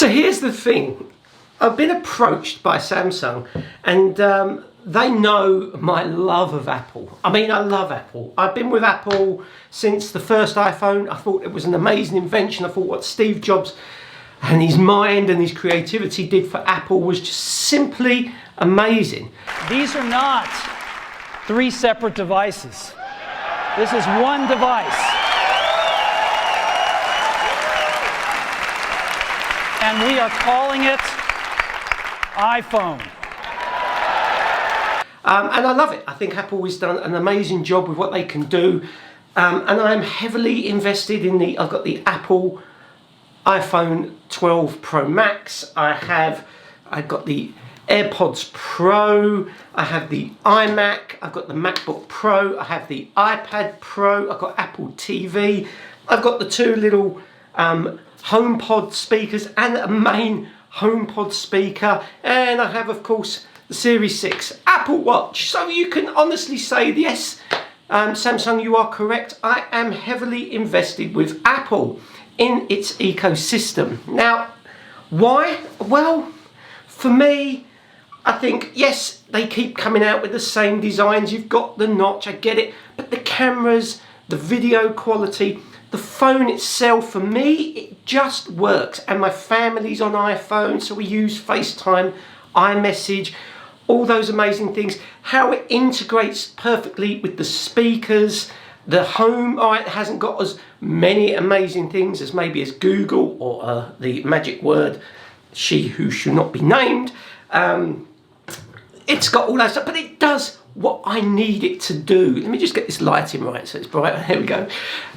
So here's the thing. I've been approached by Samsung, and they know my love of Apple. I mean, I love Apple. I've been with Apple since the first iPhone. I thought it was an amazing invention. I thought what Steve Jobs and his mind and his creativity did for Apple was just simply amazing. These are not three separate devices. This is one device. And we are calling it iPhone. And I love it. I think Apple has done an amazing job with what they can do. And I'm heavily invested in I've got the Apple iPhone 12 Pro Max. I've got the AirPods Pro. I have the iMac. I've got the MacBook Pro. I have the iPad Pro. I've got Apple TV. I've got the two little HomePod speakers and a main HomePod speaker, and I have, of course, the Series 6 Apple Watch. So you can honestly say, yes, Samsung, you are correct. I am heavily invested with Apple in its ecosystem. Now, why? Well, for me, I think, yes, they keep coming out with the same designs. You've got the notch, I get it, but the cameras, the video quality, the phone itself, for me, it just works. And my family's on iPhone, so we use FaceTime, iMessage, all those amazing things. How it integrates perfectly with the speakers, the home. It hasn't got as many amazing things as maybe as Google or the magic word, she who should not be named. It's got all that stuff, but it does what I need it to do. Let me just get this lighting right so it's bright. Here we go.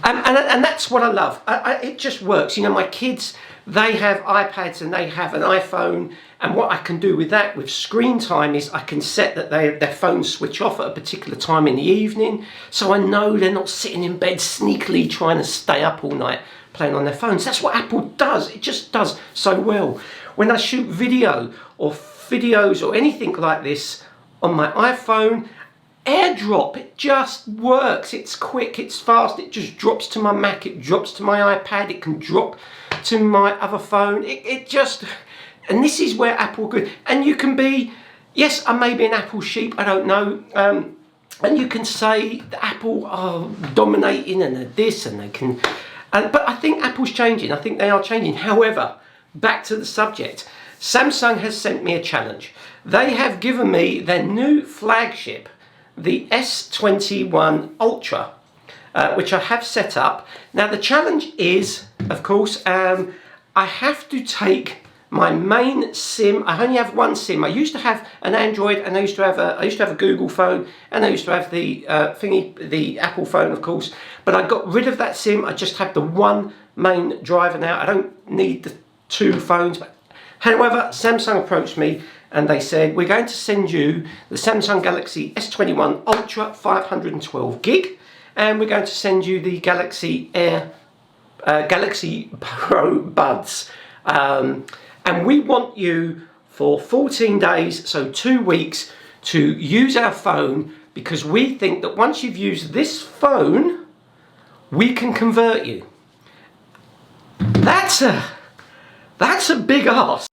And that's what I love. It just works. You know, my kids, they have iPads and they have an iPhone, and what I can do with that, with screen time, is I can set that their phones switch off at a particular time in the evening, so I know they're not sitting in bed sneakily trying to stay up all night playing on their phones. That's what Apple does. It just does so well. When I shoot video or videos or anything like this on my iPhone, AirDrop, it just works. It's quick, it's fast, it just drops to my Mac, it drops to my iPad, it can drop to my other phone. It just, and this is where Apple good. And you can be, yes, I may be an Apple sheep, I don't know, and you can say that Apple are dominating and they're this and they can, but I think Apple's changing. I think they are changing. However, back to the subject, Samsung has sent me a challenge. They have given me their new flagship, the S21 Ultra, which I have set up. Now the challenge is, of course, I have to take my main SIM. I only have one SIM. I used to have an Android, and I used to have a Google phone, and I used to have the the Apple phone, of course. But I got rid of that SIM. I just have the one main driver now. I don't need the two phones. However, Samsung approached me and they said, we're going to send you the Samsung Galaxy S21 Ultra 512 gig, and we're going to send you the Galaxy Pro Buds. And we want you for 14 days, so 2 weeks, to use our phone, because we think that once you've used this phone, we can convert you. That's a big ask.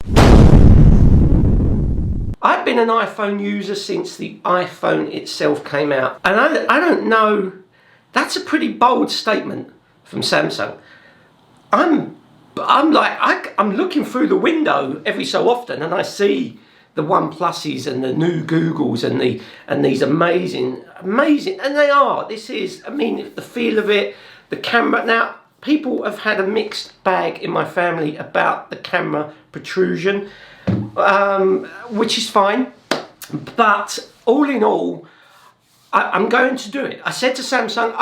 I've been an iPhone user since the iPhone itself came out, and I don't know, that's a pretty bold statement from Samsung. I'm looking through the window every so often, and I see the OnePluses and the new Googles and these amazing, and they are. This is, I mean, the feel of it, the camera. Now, people have had a mixed bag in my family about the camera protrusion, which is fine, but all in all, I'm going to do it. I said to Samsung,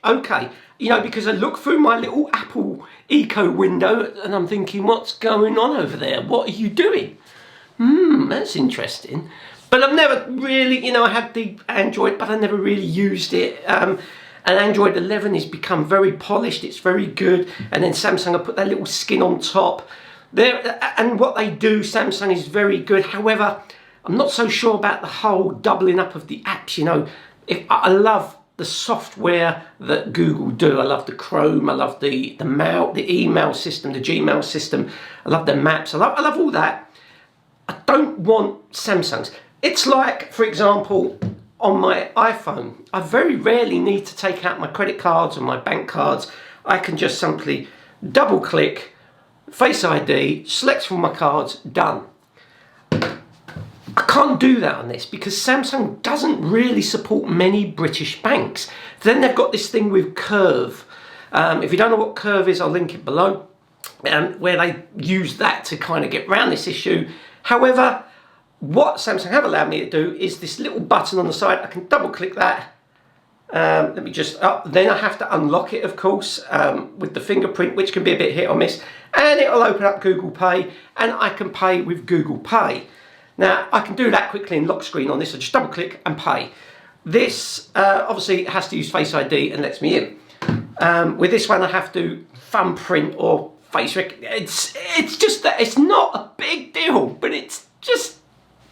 okay, you know, because I look through my little Apple Eco window and I'm thinking, what's going on over there? What are you doing? That's interesting. But I've never really, you know, I had the Android, but I never really used it. And Android 11 has become very polished, it's very good, and then Samsung have put their little skin on top. And what they do, Samsung, is very good. However, I'm not so sure about the whole doubling up of the apps, you know. I love the software that Google do. I love the Chrome, I love the mail, the email system, the Gmail system. I love the maps, I love all that. I don't want Samsung's. It's like, for example, on my iPhone, I very rarely need to take out my credit cards or my bank cards. I can just simply double click, Face ID, select from my cards, done. I can't do that on this because Samsung doesn't really support many British banks. Then they've got this thing with Curve. If you don't know what Curve is, I'll link it below, where they use that to kind of get around this issue. However, what Samsung have allowed me to do is this little button on the side. I can double click that. Let me just, then I have to unlock it, of course, with the fingerprint, which can be a bit hit or miss. And it'll open up Google Pay, and I can pay with Google Pay. Now, I can do that quickly in lock screen on this. I just double click and pay. This obviously has to use Face ID and lets me in. With this one, I have to thumbprint or face recognition. It's just that it's not a big deal, but it's just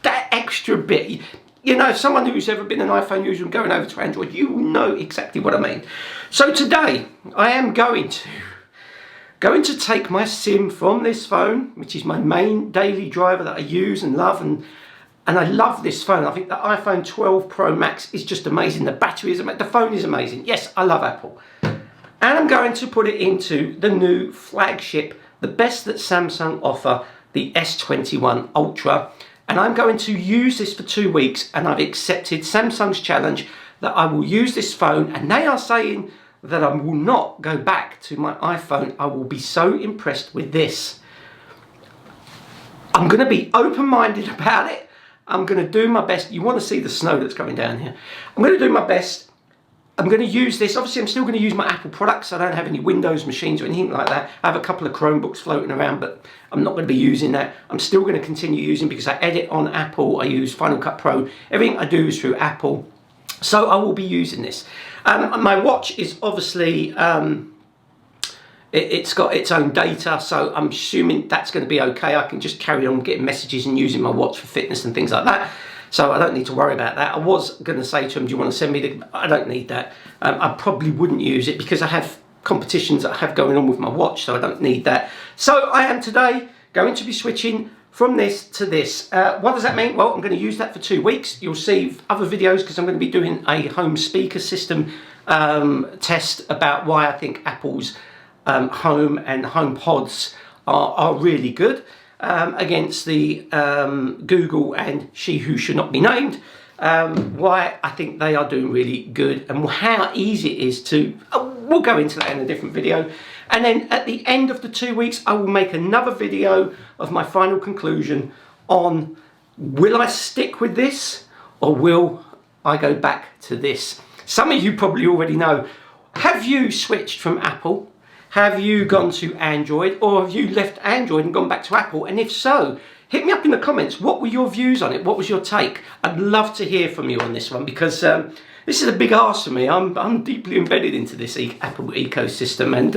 that extra bit. You know, someone who's ever been an iPhone user and going over to Android, you know exactly what I mean. So today, I am going to take my SIM from this phone, which is my main daily driver that I use and love, and I love this phone. I think the iPhone 12 Pro Max is just amazing. The battery is amazing. The phone is amazing. Yes, I love Apple. And I'm going to put it into the new flagship, the best that Samsung offer, the S21 Ultra. And I'm going to use this for 2 weeks, and I've accepted Samsung's challenge that I will use this phone, and they are saying that I will not go back to my iPhone. I will be so impressed with this. I'm going to be open-minded about it. I'm going to do my best. You want to see the snow that's coming down here. I'm going to do my best. I'm going to use this. Obviously, I'm still going to use my Apple products. I don't have any Windows machines or anything like that. I have a couple of Chromebooks floating around, but I'm not going to be using that. I'm still going to continue using because I edit on Apple. I use Final Cut Pro. Everything I do is through Apple. So I will be using this. My watch is obviously, it's got its own data, so I'm assuming that's going to be okay. I can just carry on getting messages and using my watch for fitness and things like that. So I don't need to worry about that. I was going to say to him, do you want to send me the... I don't need that. I probably wouldn't use it because I have competitions that I have going on with my watch, so I don't need that. So I am today going to be switching from this to this. What does that mean? Well, I'm going to use that for 2 weeks. You'll see other videos because I'm going to be doing a home speaker system test about why I think Apple's home and home pods are really good. Against the Google and she who should not be named, why I think they are doing really good and how easy it is to, we'll go into that in a different video. And then at the end of the 2 weeks, I will make another video of my final conclusion on will I stick with this or will I go back to this? Some of you probably already know. Have you switched from Apple? Have you gone to Android, or have you left Android and gone back to Apple? And if so, hit me up in the comments. What were your views on it? What was your take? I'd love to hear from you on this one because this is a big ask for me. I'm deeply embedded into this Apple ecosystem, and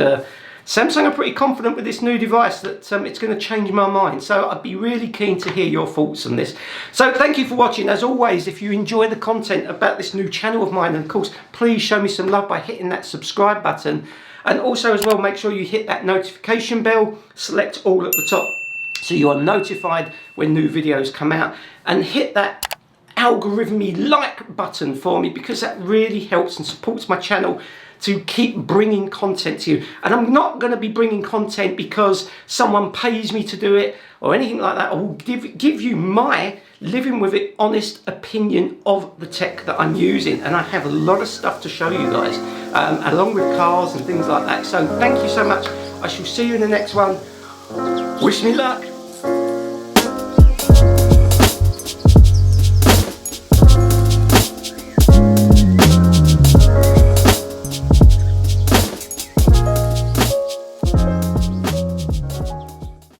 Samsung are pretty confident with this new device that it's going to change my mind. So I'd be really keen to hear your thoughts on this. So thank you for watching. As always, if you enjoy the content about this new channel of mine, and of course, please show me some love by hitting that subscribe button. And also as well, make sure you hit that notification bell, select all at the top so you are notified when new videos come out, and hit that algorithmy like button for me because that really helps and supports my channel to keep bringing content to you. And I'm not going to be bringing content because someone pays me to do it or anything like that. I will give you my living with it honest opinion of the tech that I'm using, and I have a lot of stuff to show you guys along with cars and things like that. So thank you so much. I shall see you in the next one. Wish me luck.